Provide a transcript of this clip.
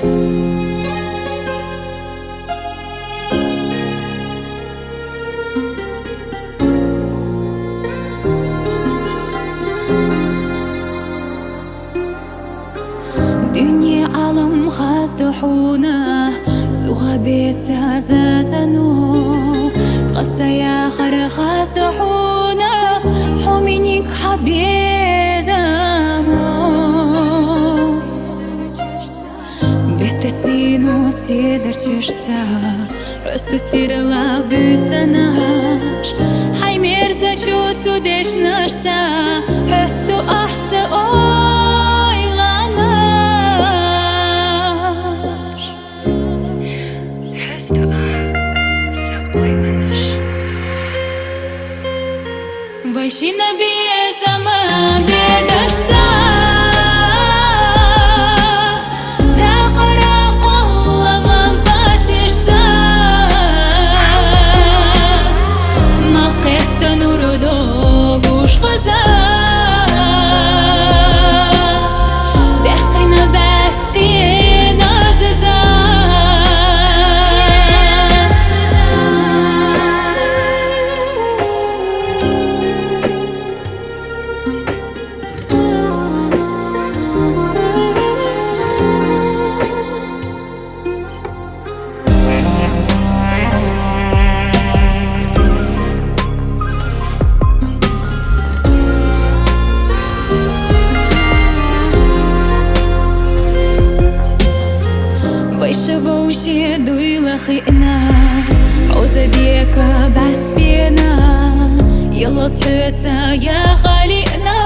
Dünya alım خازدحونا سوغا بيت زازانو تغسيا خر خازدحونا حومينيك حبيزامو بيتسينو سيدر чешца Просто сирала büsanаш Хай мерза чуд судеш нашца Просто ахса Вайшина бие сама бедашца Да харак Алламан пасишца Мақиқта нурудо гуш қыза Дехқина басти назыза ويشوشي دويلة خيقنا عوزة ديك باستينا يلا تحوتها يا خالقنا